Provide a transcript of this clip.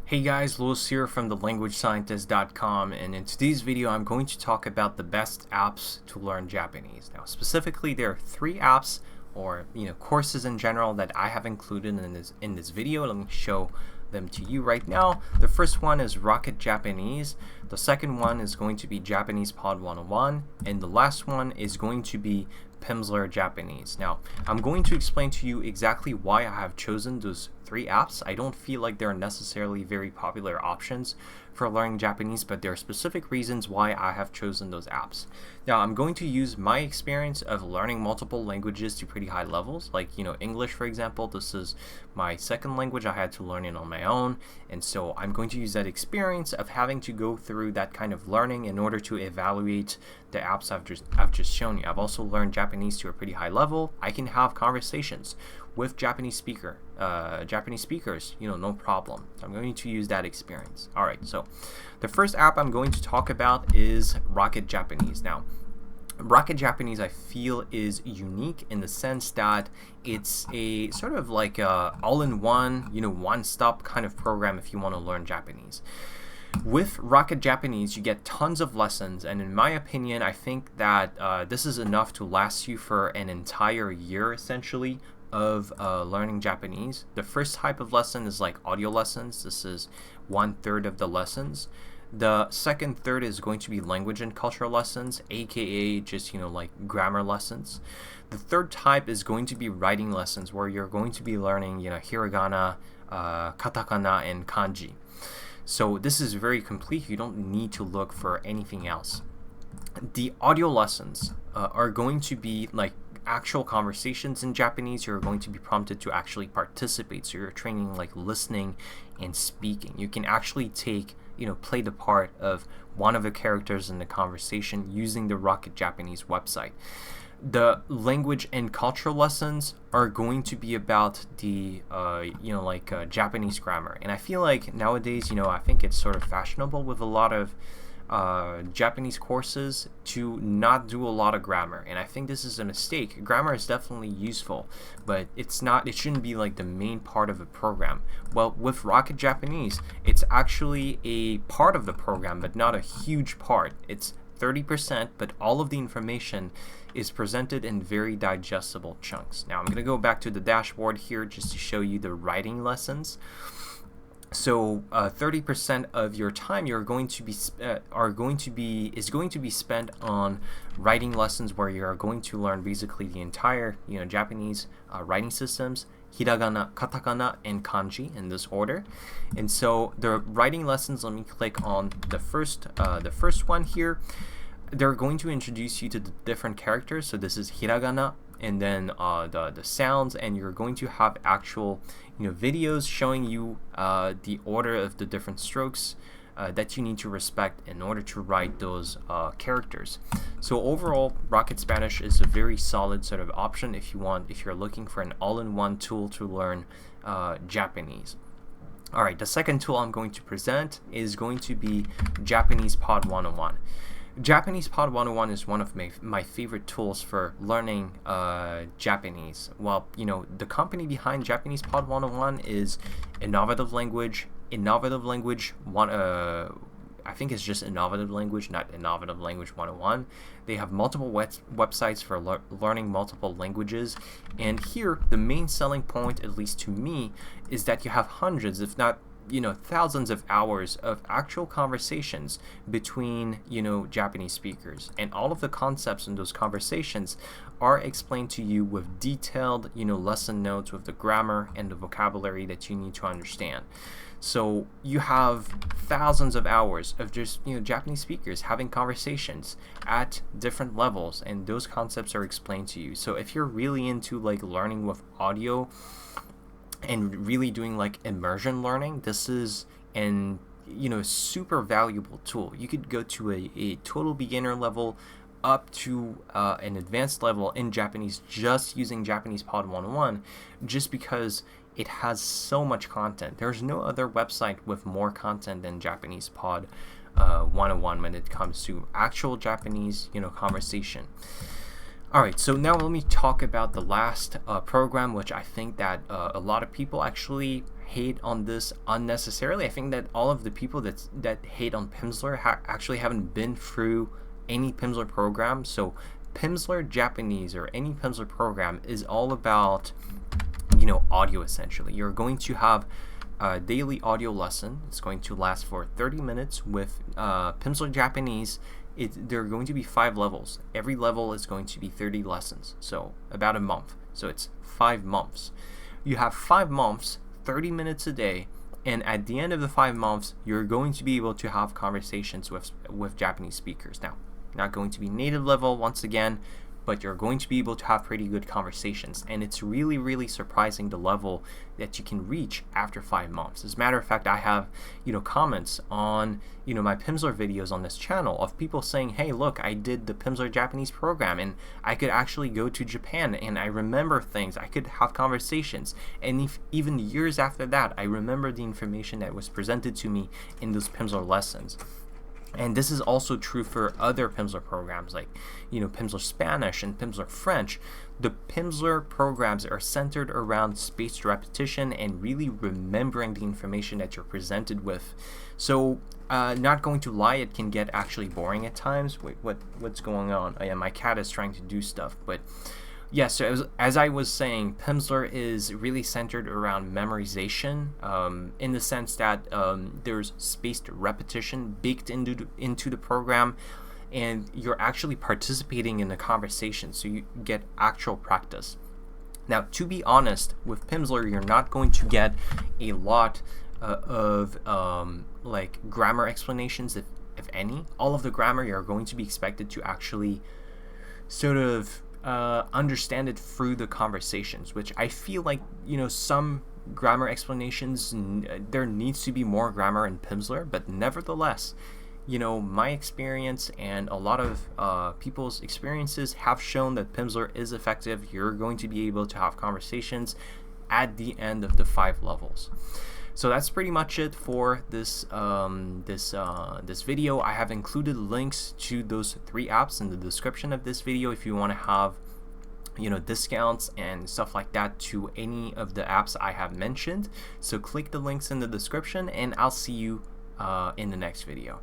Hey guys, Louis here from thelanguagescientist.com, and in today's video I'm going to talk about the best apps to learn Japanese. Now specifically there are three apps or courses in general that I have included in this video. Let me show them to you right now. The first one is Rocket Japanese, the second one is going to be Japanese Pod 101, and the last one is going to be Pimsleur Japanese. Now, I'm going to explain to you exactly why I have chosen those three apps. I don't feel like they're necessarily very popular options for learning Japanese, but there are specific reasons why I have chosen those apps. Now, I'm going to use my experience of learning multiple languages to pretty high levels, like, English, for example. This is my second language. I had to learn it on my own, and so I'm going to use that experience of having to go through that kind of learning in order to evaluate the apps I've just shown you. I've also learned Japanese to a pretty high level. I can have conversations with Japanese speakers, no problem. So I'm going to use that experience. All right, so the first app I'm going to talk about is Rocket Japanese. Now, Rocket Japanese, I feel, is unique in the sense that it's a sort of like a all-in-one, one-stop kind of program if you want to learn Japanese. With Rocket Japanese, you get tons of lessons, and in my opinion, I think that this is enough to last you for an entire year, essentially, of learning Japanese. The first type of lesson is like audio lessons. This is 1/3 of the lessons. The second third is going to be language and cultural lessons, aka just like grammar lessons. The third type is going to be writing lessons, where you're going to be learning hiragana, katakana, and kanji. So this is very complete. You don't need to look for anything else. The audio lessons are going to be like actual conversations in Japanese. You're going to be prompted to actually participate. So you're training like listening and speaking. You can actually play the part of one of the characters in the conversation using the Rocket Japanese website. The language and cultural lessons are going to be about the Japanese grammar, and I feel like nowadays I think it's sort of fashionable with a lot of Japanese courses to not do a lot of grammar, and I think this is a mistake. Grammar is definitely useful, but it shouldn't be like the main part of the program. Well, with Rocket Japanese, it's actually a part of the program, but not a huge part. It's 30%, but all of the information is presented in very digestible chunks. Now I'm going to go back to the dashboard here just to show you the writing lessons. So 30% of your time is going to be spent on writing lessons, where you are going to learn basically the entire Japanese writing systems, hiragana, katakana, and kanji in this order. And so the writing lessons, let me click on the first one here. They're going to introduce you to the different characters. So this is hiragana, and then the sounds, and you're going to have actual videos showing you the order of the different strokes that you need to respect in order to write those characters. So overall, Rocket Spanish is a very solid sort of option if you're looking for an all-in-one tool to learn Japanese. All right, the second tool I'm going to present is going to be Japanese Pod 101. Japanese Pod 101 is one of my favorite tools for learning Japanese. Well, the company behind Japanese Pod 101 is Innovative Language. I think it's just Innovative Language, not Innovative Language 101. They have multiple websites for learning multiple languages, and here the main selling point, at least to me, is that you have hundreds, if not thousands of hours of actual conversations between Japanese speakers, and all of the concepts in those conversations are explained to you with detailed lesson notes with the grammar and the vocabulary that you need to understand. So you have thousands of hours of just Japanese speakers having conversations at different levels, and those concepts are explained to you. So if you're really into like learning with audio and really doing like immersion learning, this is an super valuable tool. You could go to a total beginner level up to an advanced level in Japanese just using Japanese Pod 101, just because it has so much content. There's no other website with more content than Japanese Pod 101 when it comes to actual Japanese conversation. Alright, so now let me talk about the last program, which I think that a lot of people actually hate on this unnecessarily. I think that all of the people that hate on Pimsleur actually haven't been through any Pimsleur program. So Pimsleur Japanese, or any Pimsleur program, is all about, you know, audio essentially. You're going to have a daily audio lesson. It's going to last for 30 minutes. With Pimsleur Japanese, there are going to be 5 levels. Every level is going to be 30 lessons, so about a month. So it's 5 months. You have 5 months, 30 minutes a day, and at the end of the 5 months, you're going to be able to have conversations with Japanese speakers. Now, not going to be native level once again, but you're going to be able to have pretty good conversations, and it's really, really surprising the level that you can reach after 5 months. As a matter of fact, I have, you know, comments on, you know, my Pimsleur videos on this channel of people saying, hey, look, I did the Pimsleur Japanese program and I could actually go to Japan and I remember things, I could have conversations, and even years after that, I remember the information that was presented to me in those Pimsleur lessons. And this is also true for other Pimsleur programs, like, you know, Pimsleur Spanish and Pimsleur French. The Pimsleur programs are centered around spaced repetition and really remembering the information that you're presented with. So, not going to lie, it can get actually boring at times. Wait, what's going on? Oh, yeah, my cat is trying to do stuff, but yeah, so as I was saying, Pimsleur is really centered around memorization, in the sense that there's spaced repetition baked into the program, and you're actually participating in the conversation, so you get actual practice. Now, to be honest, with Pimsleur, you're not going to get a lot of like grammar explanations, if any. All of the grammar, you're going to be expected to actually sort of understand it through the conversations, which I feel like, you know, some grammar explanations, there needs to be more grammar in Pimsleur, but nevertheless, you know, my experience and a lot of people's experiences have shown that Pimsleur is effective. You're going to be able to have conversations at the end of the 5 levels. So that's pretty much it for this this video. I have included links to those 3 apps in the description of this video if you want to have, you know, discounts and stuff like that to any of the apps I have mentioned. So click the links in the description, and I'll see you in the next video.